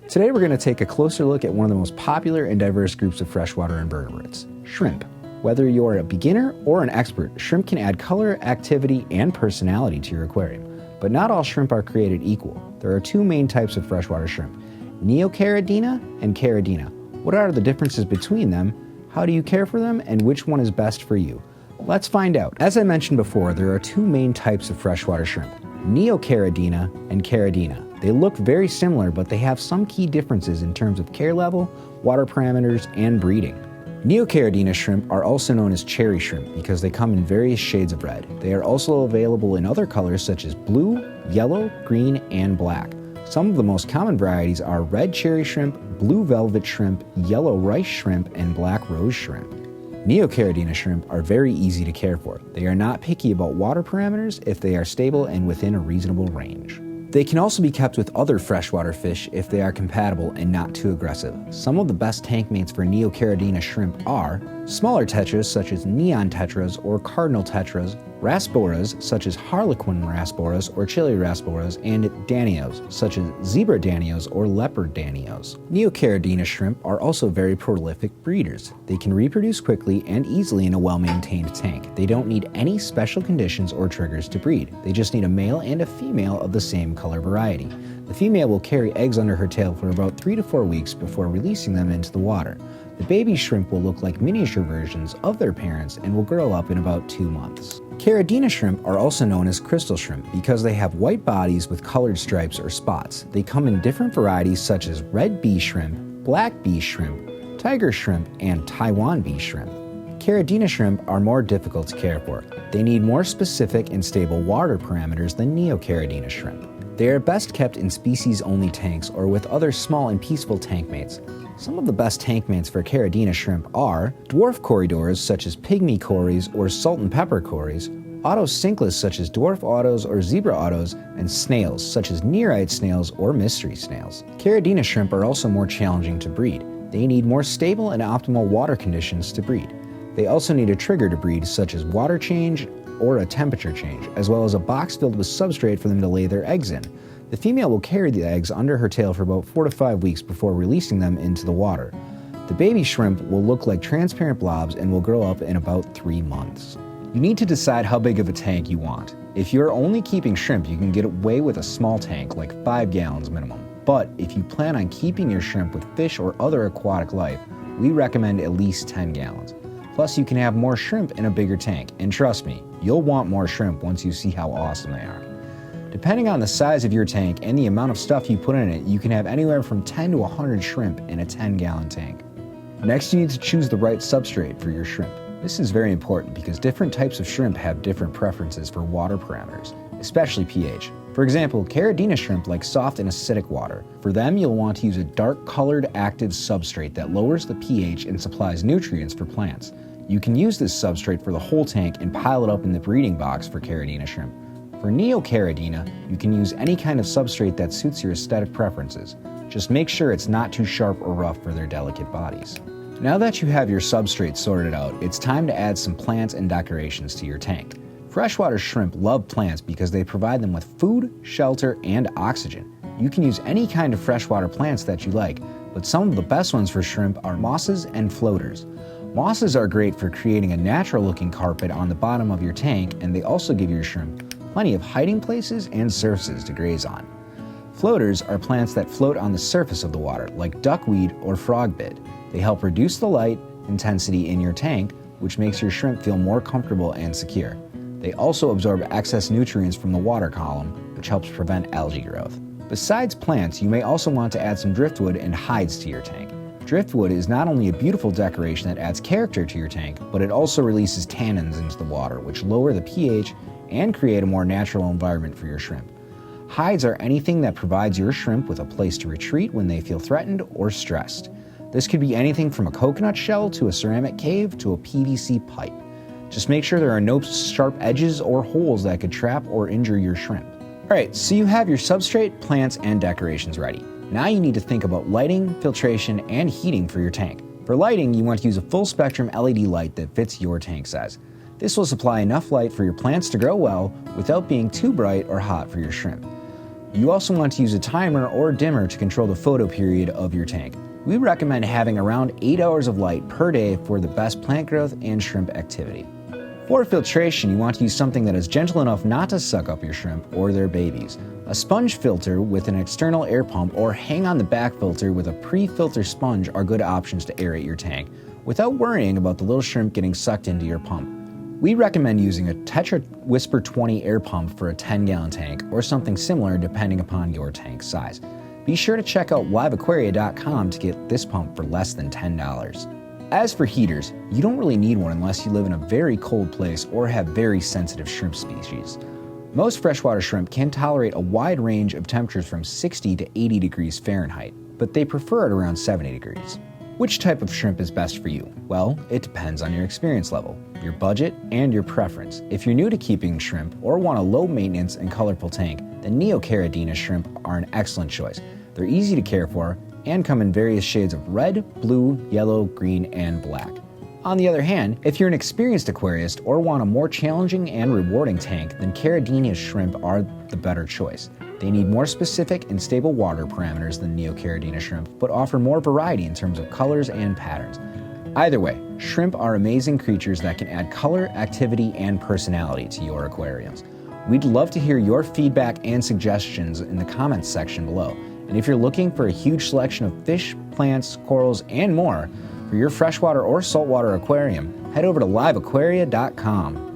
Today we're going to take a closer look at one of the most popular and diverse groups of freshwater invertebrates, shrimp. Whether you're a beginner or an expert, shrimp can add color, activity, and personality to your aquarium. But not all shrimp are created equal. There are two main types of freshwater shrimp, Neocaridina and Caridina. What are the differences between them? How do you care for them? And which one is best for you? Let's find out. As I mentioned before, there are two main types of freshwater shrimp, Neocaridina and Caridina. They look very similar, but they have some key differences in terms of care level, water parameters, and breeding. Neocaridina shrimp are also known as cherry shrimp because they come in various shades of red. They are also available in other colors such as blue, yellow, green, and black. Some of the most common varieties are red cherry shrimp, blue velvet shrimp, yellow rice shrimp, and black rose shrimp. Neocaridina shrimp are very easy to care for. They are not picky about water parameters if they are stable and within a reasonable range. They can also be kept with other freshwater fish if they are compatible and not too aggressive. Some of the best tank mates for Neocaridina shrimp are smaller tetras such as neon tetras or cardinal tetras, rasboras such as harlequin rasboras or chili rasboras, and danios such as zebra danios or leopard danios. Neocaridina shrimp are also very prolific breeders. They can reproduce quickly and easily in a well-maintained tank. They don't need any special conditions or triggers to breed. They just need a male and a female of the same color variety. The female will carry eggs under her tail for about 3 to 4 weeks before releasing them into the water. The baby shrimp will look like miniature versions of their parents and will grow up in about 2 months. Caridina shrimp are also known as crystal shrimp because they have white bodies with colored stripes or spots. They come in different varieties such as red bee shrimp, black bee shrimp, tiger shrimp, and Taiwan bee shrimp. Caridina shrimp are more difficult to care for. They need more specific and stable water parameters than Neocaridina shrimp. They are best kept in species-only tanks or with other small and peaceful tank mates. Some of the best tank mates for Caridina shrimp are dwarf corridors such as pygmy cories or salt and pepper cories, autocinclus such as dwarf autos or zebra autos, and snails such as nereid snails or mystery snails. Caridina shrimp are also more challenging to breed. They need more stable and optimal water conditions to breed. They also need a trigger to breed such as water change or a temperature change, as well as a box filled with substrate for them to lay their eggs in. The female will carry the eggs under her tail for about 4 to 5 weeks before releasing them into the water. The baby shrimp will look like transparent blobs and will grow up in about 3 months. You need to decide how big of a tank you want. If you're only keeping shrimp, you can get away with a small tank, like 5 gallons minimum. But if you plan on keeping your shrimp with fish or other aquatic life, we recommend at least 10 gallons. Plus, you can have more shrimp in a bigger tank, and trust me, you'll want more shrimp once you see how awesome they are. Depending on the size of your tank and the amount of stuff you put in it, you can have anywhere from 10 to 100 shrimp in a 10-gallon tank. Next, you need to choose the right substrate for your shrimp. This is very important because different types of shrimp have different preferences for water parameters, especially pH. For example, Caridina shrimp like soft and acidic water. For them, you'll want to use a dark-colored active substrate that lowers the pH and supplies nutrients for plants. You can use this substrate for the whole tank and pile it up in the breeding box for Caridina shrimp. For Neocaridina, you can use any kind of substrate that suits your aesthetic preferences. Just make sure it's not too sharp or rough for their delicate bodies. Now that you have your substrate sorted out, it's time to add some plants and decorations to your tank. Freshwater shrimp love plants because they provide them with food, shelter, and oxygen. You can use any kind of freshwater plants that you like, but some of the best ones for shrimp are mosses and floaters. Mosses are great for creating a natural-looking carpet on the bottom of your tank, and they also give your shrimp plenty of hiding places and surfaces to graze on. Floaters are plants that float on the surface of the water, like duckweed or frogbit. They help reduce the light intensity in your tank, which makes your shrimp feel more comfortable and secure. They also absorb excess nutrients from the water column, which helps prevent algae growth. Besides plants, you may also want to add some driftwood and hides to your tank. Driftwood is not only a beautiful decoration that adds character to your tank, but it also releases tannins into the water, which lower the pH and create a more natural environment for your shrimp. Hides are anything that provides your shrimp with a place to retreat when they feel threatened or stressed. This could be anything from a coconut shell to a ceramic cave to a PVC pipe. Just make sure there are no sharp edges or holes that could trap or injure your shrimp. Alright, so you have your substrate, plants, and decorations ready. Now you need to think about lighting, filtration, and heating for your tank. For lighting, you want to use a full spectrum LED light that fits your tank size. This will supply enough light for your plants to grow well without being too bright or hot for your shrimp. You also want to use a timer or dimmer to control the photo period of your tank. We recommend having around 8 hours of light per day for the best plant growth and shrimp activity. For filtration, you want to use something that is gentle enough not to suck up your shrimp or their babies. A sponge filter with an external air pump or hang on the back filter with a pre-filter sponge are good options to aerate your tank without worrying about the little shrimp getting sucked into your pump. We recommend using a Tetra Whisper 20 air pump for a 10-gallon tank or something similar depending upon your tank size. Be sure to check out LiveAquaria.com to get this pump for less than $10. As for heaters, you don't really need one unless you live in a very cold place or have very sensitive shrimp species. Most freshwater shrimp can tolerate a wide range of temperatures from 60 to 80 degrees Fahrenheit, but they prefer it around 70 degrees. Which type of shrimp is best for you? Well, it depends on your experience level, your budget, and your preference. If you're new to keeping shrimp or want a low maintenance and colorful tank, then Neocaridina shrimp are an excellent choice. They're easy to care for and come in various shades of red, blue, yellow, green, and black. On the other hand, if you're an experienced aquarist or want a more challenging and rewarding tank, then Caridina shrimp are the better choice. They need more specific and stable water parameters than Neocaridina shrimp, but offer more variety in terms of colors and patterns. Either way, shrimp are amazing creatures that can add color, activity, and personality to your aquariums. We'd love to hear your feedback and suggestions in the comments section below. And if you're looking for a huge selection of fish, plants, corals, and more for your freshwater or saltwater aquarium, head over to LiveAquaria.com.